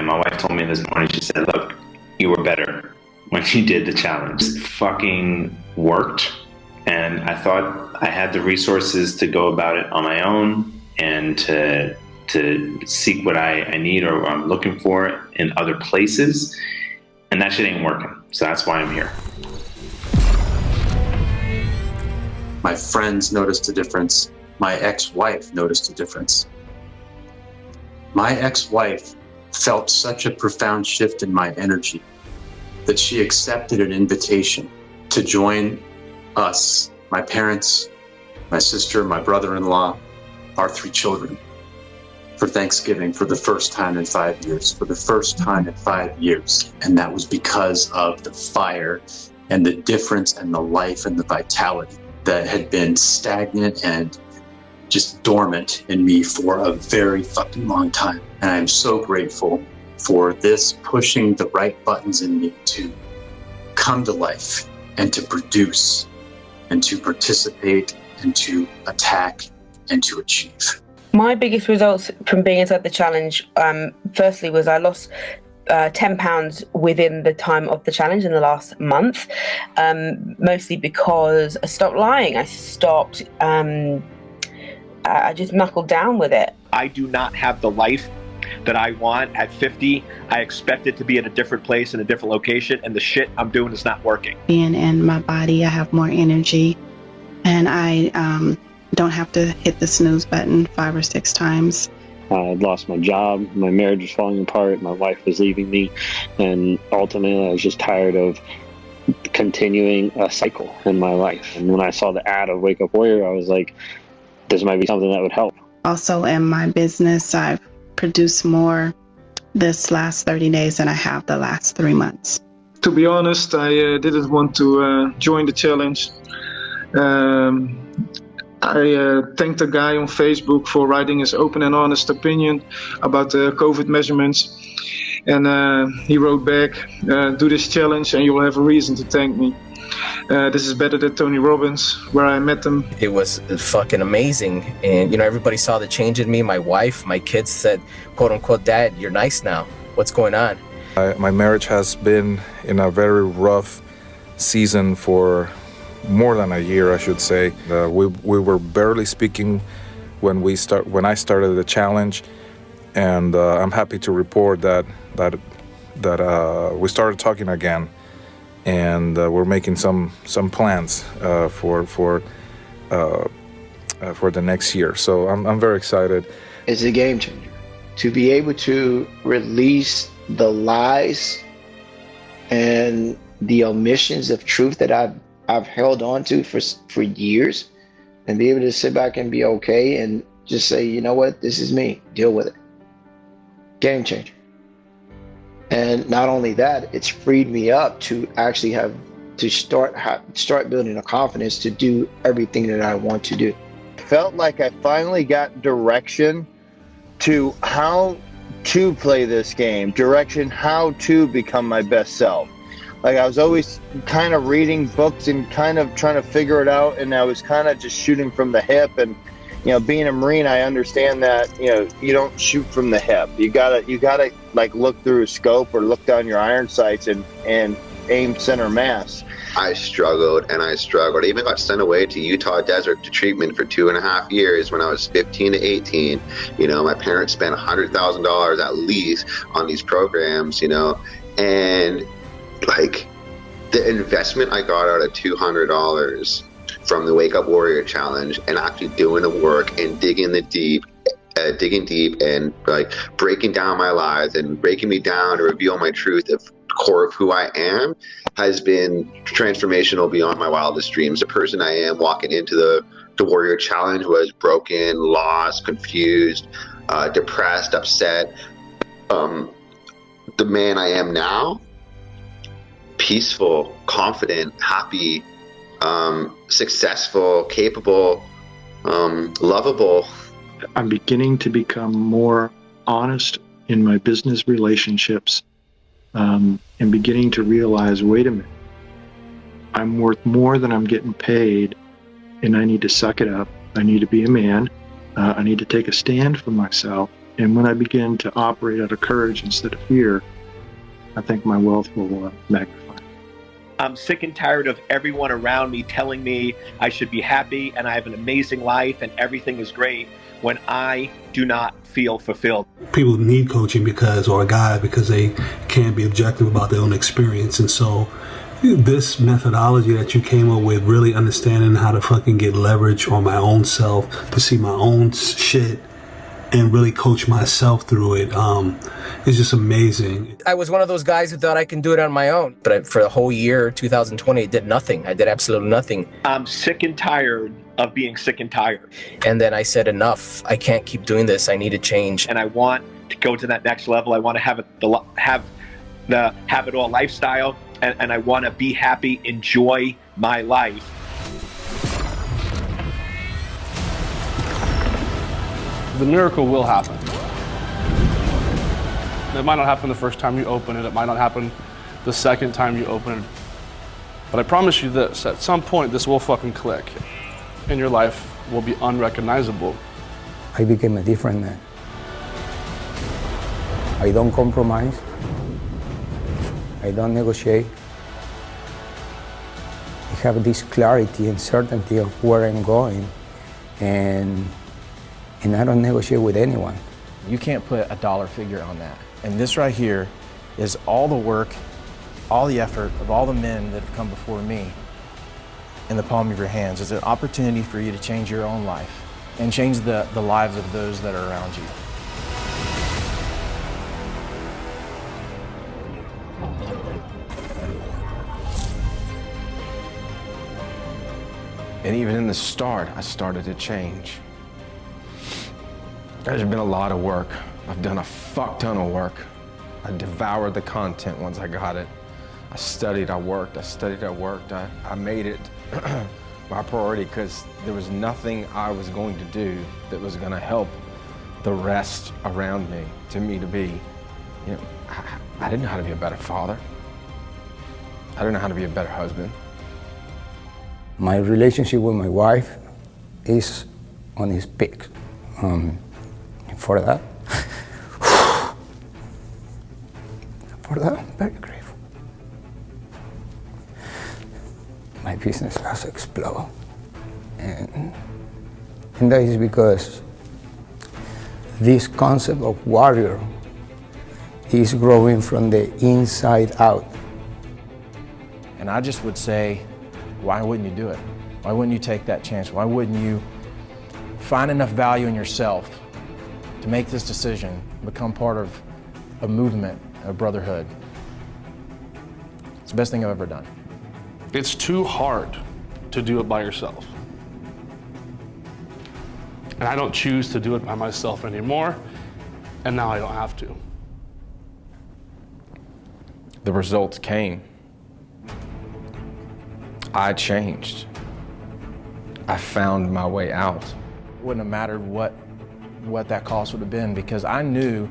And my wife told me this morning, she said, look, you were better when you did the challenge. It fucking worked. And I thought I had the resources to go about it on my own and to seek what I need or what I'm looking for in other places. And that shit ain't working. So that's why I'm here. My friends noticed a difference. My ex-wife noticed a difference. My ex-wife felt such a profound shift in my energy that she accepted an invitation to join us, my parents, my sister, my brother-in-law, our 3 children, for Thanksgiving for the first time in 5 years, for the first time in 5 years. And that was because of the fire and the difference and the life and the vitality that had been stagnant and just dormant in me for a very fucking long time. And I'm so grateful for this pushing the right buttons in me to come to life and to produce and to participate and to attack and to achieve. My biggest results from being inside the challenge, firstly, was I lost 10 pounds within the time of the challenge in the last month, mostly because I stopped lying. I stopped, I just knuckled down with it. I do not have the life that I want at 50. I expect it to be at a different place in a different location, and the shit I'm doing is not working. Being in my body, I have more energy, and I don't have to hit the snooze button 5 or 6 times. I lost my job, my marriage was falling apart, my wife was leaving me, and ultimately I was just tired of continuing a cycle in my life. And when I saw the ad of Wake Up Warrior, I was like, this might be something that would help. Also in my business, I've produced more this last 30 days than I have the last 3 months. To be honest, I didn't want to join the challenge. I thanked a guy on Facebook for writing his open and honest opinion about the COVID measurements. And he wrote back, do this challenge and you will have a reason to thank me. This is better than Tony Robbins, where I met him. It was fucking amazing. And, you know, everybody saw the change in me. My wife, my kids said, quote unquote, Dad, you're nice now. What's going on? My marriage has been in a very rough season for more than a year, I should say. We were barely speaking when I started the challenge, and I'm happy to report that we started talking again, and we're making some plans for the next year. So I'm very excited. It's a game changer to be able to release the lies and the omissions of truth that I've held on to for years, and be able to sit back and be okay and just say, you know what, this is me, deal with it. Game changer. And not only that, it's freed me up to actually have to start building a confidence to do everything that I want to do. Felt like I finally got direction to how to play this game, direction how to become my best self. Like, I was always kind of reading books and kind of trying to figure it out, and I was kind of just shooting from the hip. And, you know, being a Marine, I understand that, you know, you don't shoot from the hip. You gotta like look through a scope or look down your iron sights and aim center mass. I struggled and I struggled. I even got sent away to Utah desert to treatment for 2.5 years when I was 15 to 18. You know, my parents spent $100,000 at least on these programs, you know, and like the investment I got out of $200 from the Wake Up Warrior Challenge and actually doing the work and digging deep and like breaking down my lies and breaking me down to reveal my truth of core of who I am has been transformational beyond my wildest dreams. The person I am walking into the Warrior Challenge was broken, lost, confused, depressed, upset. The man I am now, peaceful, confident, happy, successful, capable, lovable. I'm beginning to become more honest in my business relationships, and beginning to realize, wait a minute, I'm worth more than I'm getting paid, and I need to suck it up. I need to be a man. I need to take a stand for myself, And when I begin to operate out of courage instead of fear, I think my wealth will magnify. I'm sick and tired of everyone around me telling me I should be happy and I have an amazing life and everything is great when I do not feel fulfilled. People need coaching or a guide because they can't be objective about their own experience. And so this methodology that you came up with, really understanding how to fucking get leverage on my own self, to see my own shit and really coach myself through it, is just amazing. I was one of those guys who thought I can do it on my own. But for the whole year, 2020, I did nothing. I did absolutely nothing. I'm sick and tired of being sick and tired. And then I said, enough. I can't keep doing this. I need to change. And I want to go to that next level. I want to have the have it all lifestyle. And I want to be happy, enjoy my life. The miracle will happen. It might not happen the first time you open it. It might not happen the second time you open it. But I promise you this, at some point this will fucking click and your life will be unrecognizable. I became a different man. I don't compromise. I don't negotiate. I have this clarity and certainty of where I'm going, and I don't negotiate with anyone. You can't put a dollar figure on that. And this right here is all the work, all the effort of all the men that have come before me in the palm of your hands. It's an opportunity for you to change your own life and change the lives of those that are around you. And even in the start, I started to change. There's been a lot of work. I've done a fuck ton of work. I devoured the content once I got it. I studied, I worked, I made it my priority because there was nothing I was going to do that was gonna help the rest around me, to me to be, you know, I didn't know how to be a better father. I didn't know how to be a better husband. My relationship with my wife is on its peak. For that, I'm very grateful. My business has exploded, and that is because this concept of warrior is growing from the inside out. And I just would say, why wouldn't you do it? Why wouldn't you take that chance? Why wouldn't you find enough value in yourself to make this decision, become part of a movement, a brotherhood? It's the best thing I've ever done. It's too hard to do it by yourself. And I don't choose to do it by myself anymore, and now I don't have to. The results came. I changed. I found my way out. It wouldn't have mattered what that cost would have been, because I knew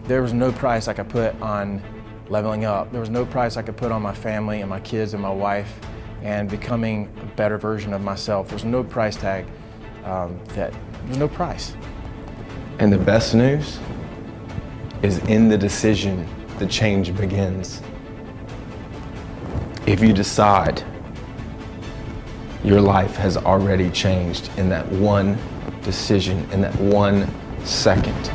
there was no price I could put on leveling up. There was no price I could put on my family and my kids and my wife and becoming a better version of myself. There's no price tag there's no price. And the best news is in the decision, the change begins. If you decide, your life has already changed in that one decision, in that 1 second.